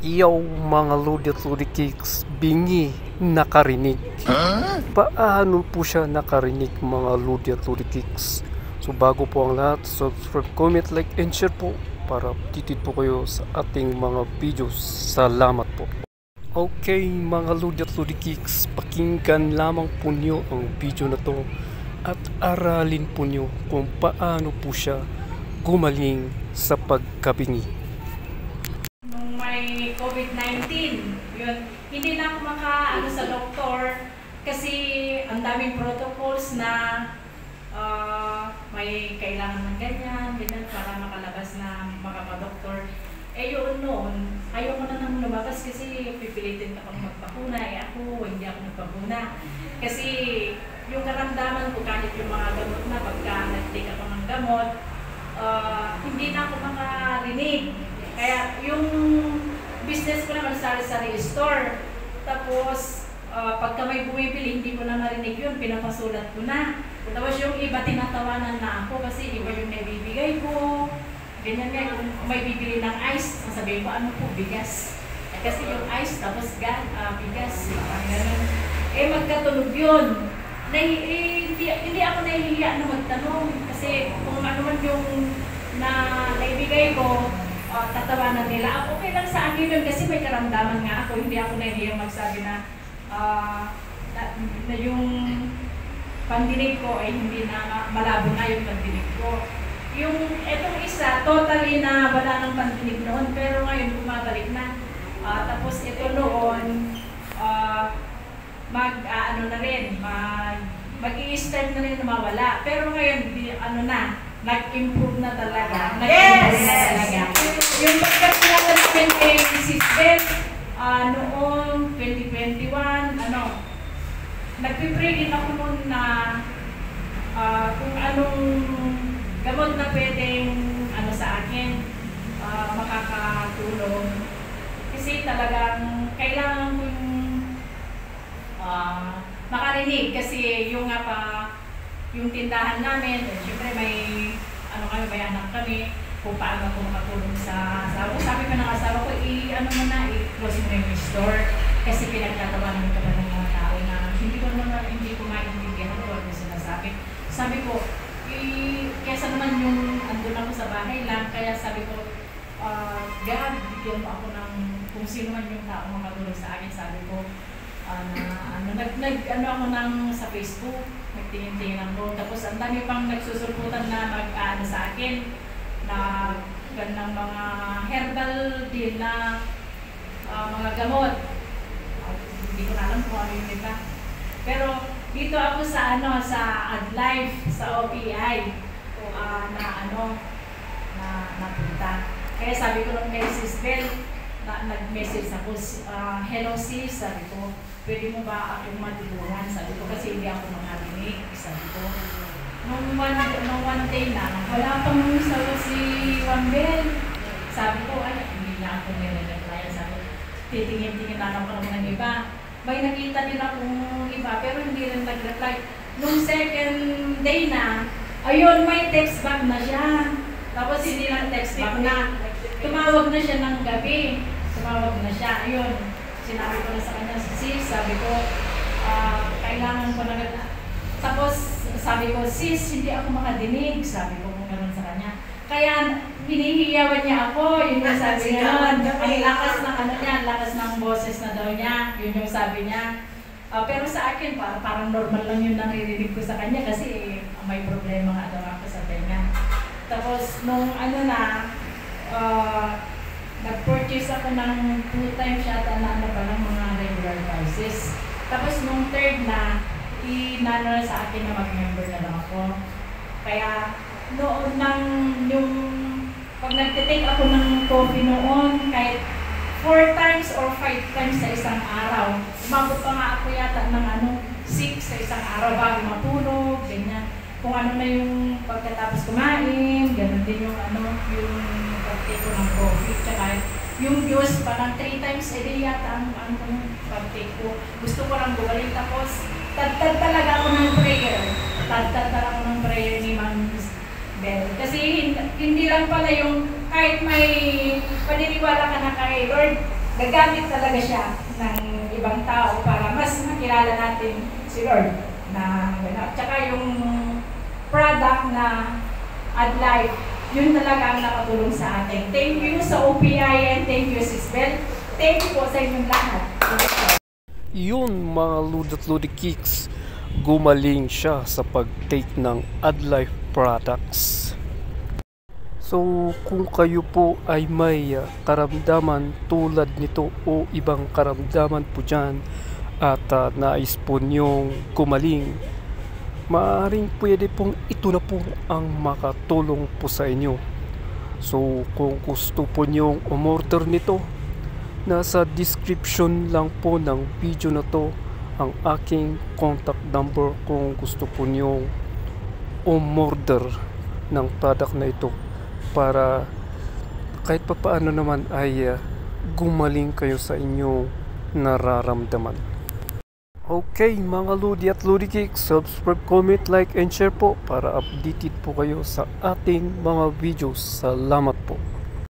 Yo mga Lodi Kicks, bingi nakarinig. Paano po siya nakarinig mga Lodi Kicks? So bago po ang lahat, subscribe, comment, like, and share po para titid po kayo sa ating mga videos. Salamat po. Okay mga Lodi Kicks, pakinggan lamang po nyo ang video na to at aralin po nyo kung paano po siya gumaling sa pagkabingi. May COVID-19, yun, hindi na ako makaano sa doktor kasi ang daming protocols na may kailangan ng ganyan para makalabas na makapadoktor. Eh yun noon, ayoko na nang lumabas kasi pipilitin ka pang magpakuna. Eh ako, hindi ako nagpakuna. Kasi yung karamdaman ko kahit yung mga gamot na pagka nag-take ako ng gamot, hindi na ako makarinig. Kaya yung business ko naman sari-sari store. Tapos, pagka may bumibili, hindi ko na marinig yun, pinapasulat ko na. Tapos yung iba, tinatawanan na ako kasi iba yung naibibigay ko. Ganyan nga, kung may bibili ng ice, sasabihin ko, ano po, bigas. Kasi yung ice, tapos bigas, ganun. Eh, magkatunog yun. Hindi ako nahihiya na magtanong. Kasi kung ano man yung naibigay ko, tatawanan nila. Okay lang sa akin yun kasi may karamdaman nga ako. Hindi ako nahihiyang magsabi na yung pandinig ko ay hindi na malabo na yung pandinig ko. Yung etong isa, totally na wala ng pandinig noon, pero ngayon bumabalik na. Tapos ito noon, mag-i-start na rin na mawala. Pero ngayon, nag-improve na talaga. Nag-improve na talaga. Yung pagkakilala namin kay Mrs. Beth, noong 2021, nagpipray din ako noon na kung anong gamot na pwedeng sa akin, makakatulong. Kasi talagang kailangan ko makarinig kasi yung tindahan namin, syempre may anak kami, kung paano ako makatulong sa asawa ko. Sabi ko ng asawa ko, i-close mo yung store kasi pinagtatawanan ka na ng mga tao na hindi ko maintindihan ko ano sinasabi. Sabi ko, kesa naman yung andun ako sa bahay lang, kaya sabi ko, God, bigyan mo ako ng kung sino man yung tao makatulong sa akin. Sabi ko, ako sa Facebook, nagtingin-tingin ako. Tapos ang dami pang nagsusulputan na mag-ano sa akin na ganang mga herbal din na mga gamot. Hindi ko na alam kung ano yung iba. Pero dito ako sa AdLife, sa OPI na napunta. Kaya sabi ko nung kay Sis Bel, nag-message ako, hello sis, sabi ko, pwede mo ba akong matulungan? Sabi ko, kasi hindi ako makarinig. Sabi ko, nung one day na, wala pang sawa si Wambel. Sabi ko, hindi na ako nire-reply. Sabi ko, titingin-tingin na ako ng iba. May nakita din akong iba, pero hindi rin nag-reply. Nung second day na, ayun, may text back na siya. Tapos hindi lang text back na. Tumawag na siya ng gabi. Tumawag na siya. Ayun, sinabi ko na sa kanya, sis, sabi ko, kailangan ko na. Tapos sabi ko, sis, hindi ako makadinig. Sabi ko kung gano'n sa kanya. Kaya hinihiyawan niya ako. Yun yung sabi niya. Ang lakas ng lakas ng boses na daw niya. Yun yung sabi niya. Pero sa akin, parang normal lang yung naririnig ko sa kanya kasi may problema nga daw ako sa tenga. Tapos nung nag-purchase ako ng 2 times yata na mga regular prices. Tapos nung third na, inano sa akin na mag-member na lang ako. Kaya noon pag nagtitake ako ng coffee noon, kahit 4 times or 5 times sa isang araw, umabot pa nga ako yata ng 6 sa isang araw bago matulog, ganyan. Kung ano na yung pagkatapos kumain, gano'n din yung yung pag-take ko ng coffee. Tsaka yung Diyos, parang 3 times a day yata ang pag-take ko. Gusto ko lang bumalik. Tapos, tad talaga ako ng prayer. Tad talaga ako ng prayer ni Ma'am Bel. Kasi hindi lang pala yung, kahit may paniniwala ka na kay Lord, gagamit talaga siya ng ibang tao para mas makilala natin si Lord na gano'n. At saka yung product na AdLife, yun talaga ang nakatulong sa atin. Thank you sa OPI and thank you Sis Bel. Thank you po sa inyong lahat. Yun mga Ludot Ludi Kicks, gumaling siya sa pag-take ng AdLife products. So kung kayo po ay may karamdaman tulad nito o ibang karamdaman po dyan at nais po niyong gumaling, maaaring pwede pong ito na po ang makatulong po sa inyo. So kung gusto po niyong umorder nito, nasa description lang po ng video na to ang aking contact number kung gusto po niyong umorder ng product na ito para kahit pa paano naman ay gumaling kayo sa inyong nararamdaman. Okay mga Ludi at Ludi Kicks, subscribe, comment, like, and share po para updated po kayo sa ating mga videos. Salamat po.